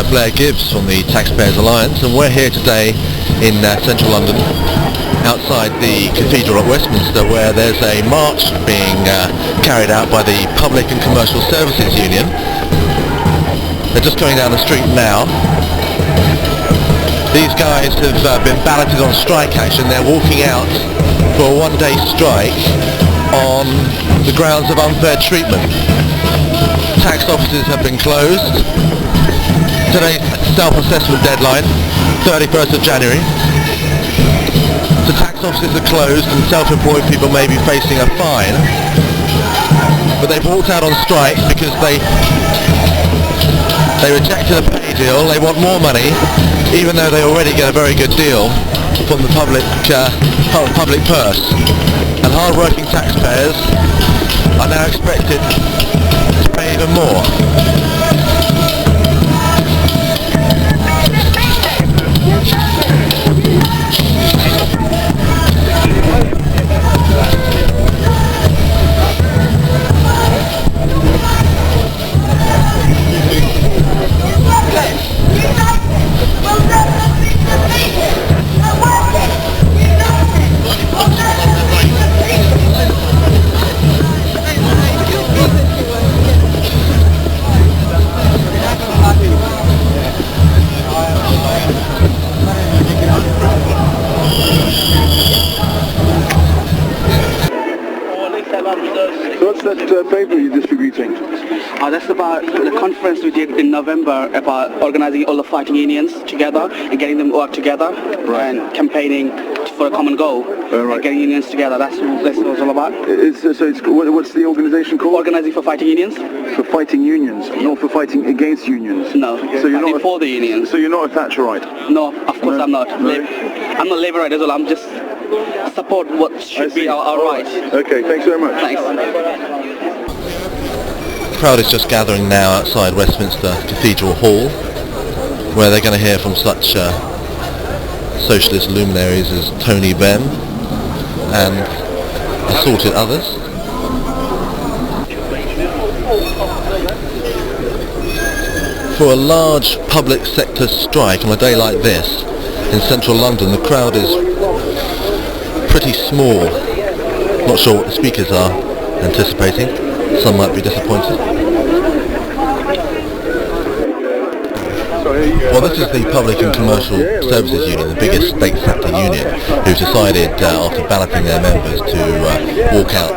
Blair Gibbs from the Taxpayers Alliance, and we're here today in central London outside the Cathedral at Westminster, where there's a march being carried out by the Public and Commercial Services Union. They're just going down the street now. These guys have been balloted on strike action. They're walking out for a one-day strike on the grounds of unfair treatment. Tax offices have been closed. Today's self-assessment deadline, 31st of January. The tax offices are closed and self-employed people may be facing a fine. But they've walked out on strike because they rejected a pay deal. They want more money, even though they already get a very good deal from the public purse. And hard-working taxpayers are now expected to pay even more. So what's that paper you're distributing? That's about the conference we did in November about organising all the fighting unions together and getting them to work together, right, and campaigning for a common goal, right, and getting unions together. That's what it's all about. What's the organisation called? Organising for fighting unions. For fighting unions, not for fighting against unions? No, so you're not for the unions. So you're not a Thatcherite? No, of course I'm not. I'm not Labourite as well. I'm just support what should be our right. Okay, thanks very much. Thanks. The crowd is just gathering now outside Westminster Cathedral Hall, where they're going to hear from such socialist luminaries as Tony Benn and assorted others. For a large public sector strike on a day like this in central London, the crowd is pretty small. Not sure what the speakers are anticipating. Some might be disappointed. Well, this is the Public and Commercial Services Union, the biggest state sector union, who've decided after balloting their members to walk out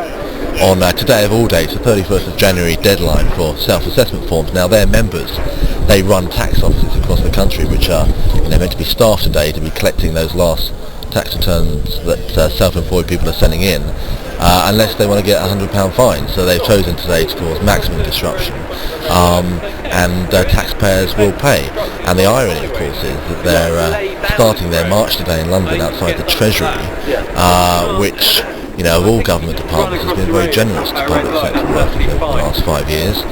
on today of all dates, the 31st of January deadline for self-assessment forms. Now their members, they run tax offices across the country which are meant to be staffed today to be collecting those last tax returns that self-employed people are sending in, unless they want to get a £100 fine. So they've chosen today to cause maximum disruption, and taxpayers will pay. And the irony, of course, is that they're starting their march today in London outside the Treasury, which, of all government departments, has been very generous to public sector workers over the last 5 years.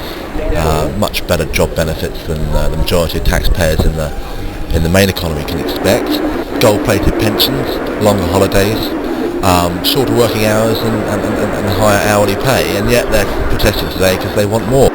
Much better job benefits than the majority of taxpayers in the main economy can expect. Gold-plated pensions, longer holidays, shorter working hours and higher hourly pay, and yet they're protesting today because they want more.